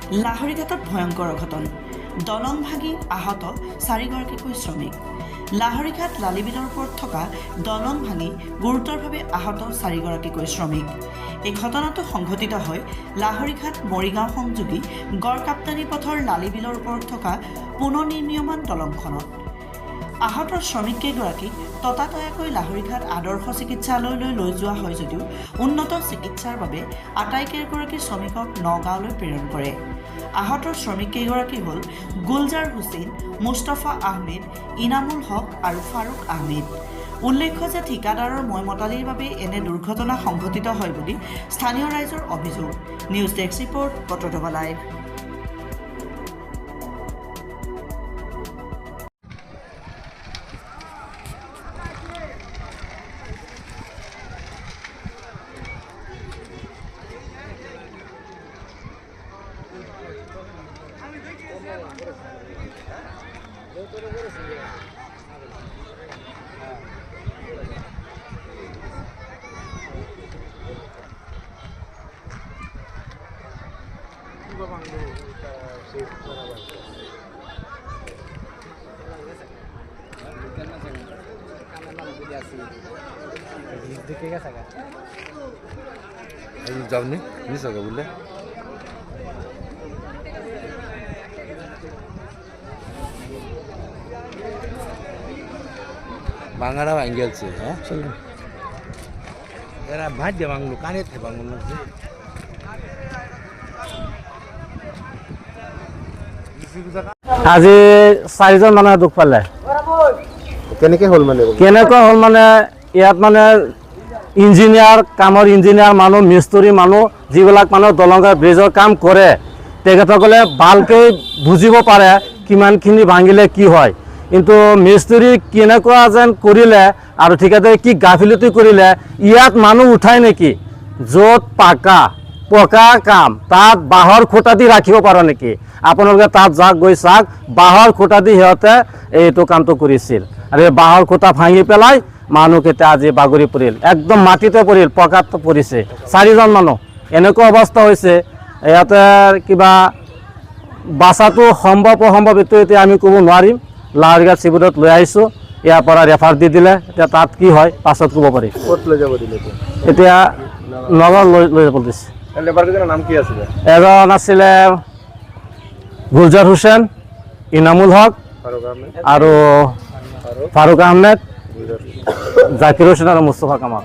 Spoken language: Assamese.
লাহৰীঘাটত ভয়ংকৰ অঘটন দলং ভাগি আহত 4গৰাকীকৈ শ্ৰমিক লাহৰীঘাট লালিবিলৰ ওপৰত থকা দলং ভাঙি গুৰুতৰভাৱে আহত 4গৰাকীকৈ শ্ৰমিক এই ঘটনাটো সংঘটিত হয় লাহৰীঘাট মৰিগাঁও সংযোগী গড়কাপ্তানী পথৰ লালিবিলৰ ওপৰত থকা পুনৰ্নিৰ্মীয়মান দলংখনত আহত শ্ৰমিককেইগৰাকীক ততাতয়াকৈ লাহৰীঘাট আদৰ্শ চিকিৎসালয়লৈ লৈ যোৱা হয় যদিও উন্নত চিকিৎসাৰ বাবে আটাইকেইগৰাকী শ্ৰমিকক নগাঁৱলৈ প্ৰেৰণ কৰে আহত শ্ৰমিককেইগৰাকী হ'ল গুলজাৰ হুছেইন মুস্তাফা আহমেদ ইনামুল হক আৰু ফাৰুক আহমেদ উল্লেখ্য যে ঠিকাদাৰৰ ময়মতালিৰ বাবে এনে দুৰ্ঘটনা সংঘটিত হয় বুলি স্থানীয় ৰাইজৰ অভিযোগ নিউজ ডেস্ক ৰিপৰ্ট বতৰদবা লাইভ जाने नहीं सका बोले बांगड़ा एंगल से है चलो जरा भाज्य बांगलो काने थे बांगलो से আজি 4জন মানুহ দুখ পালে কেনেকে হল মানে ইয়াত মানে ইঞ্জিনিয়াৰ কামৰ ইঞ্জিনিয়াৰ মানুহ মিস্ত্ৰী মানুহ যিবিলাক মানুহ দলংৰ ব্ৰিজৰ কাম কৰে তেখেতসকলে ভালকৈ বুজিব পাৰে কিমানখিনি ভাঙিলে কি হয় কিন্তু মিস্ত্ৰী কেনেকুৱা যেন কৰিলে আৰু ঠিকাদাৰে কি গাফিলতি কৰিলে ইয়াত মানুহ উঠাই নেকি য'ত পকা কাম তাত বাঁহৰ খুঁটা দি ৰাখিব পাৰ নেকি আপোনালোকে তাত যাক গৈ চাওক বাঁহৰ খুঁটা দি সিহঁতে এইটো কামটো কৰিছিল আৰু এই বাঁহৰ খুঁটা ভাঙি পেলাই মানুহকেইটা আজি বাগৰি পৰিল একদম মাটিতে পৰিল পকাত পৰিছে 4জন মানুহ এনেকুৱা অৱস্থা হৈছে ইয়াতে কিবা বাচাটো সম্ভৱ এইটো এতিয়া আমি ক'ব নোৱাৰিম লাহৰীঘাট চিভিলত লৈ আহিছোঁ ইয়াৰ পৰা ৰেফাৰ দি দিলে এতিয়া তাত কি হয় পাছত ক'ব পাৰি ক'ত লৈ যাব দিলে এতিয়া নগাঁও লৈ যাব দিছে লেবাৰকেইজনৰ নাম কি আছিলে এজন আছিলে গুলজাৰ হুছেইন ইনামুল হক আৰু ফাৰুক আহমেদ জাকিৰ হুছেইন আৰু মুস্তাফা কামাল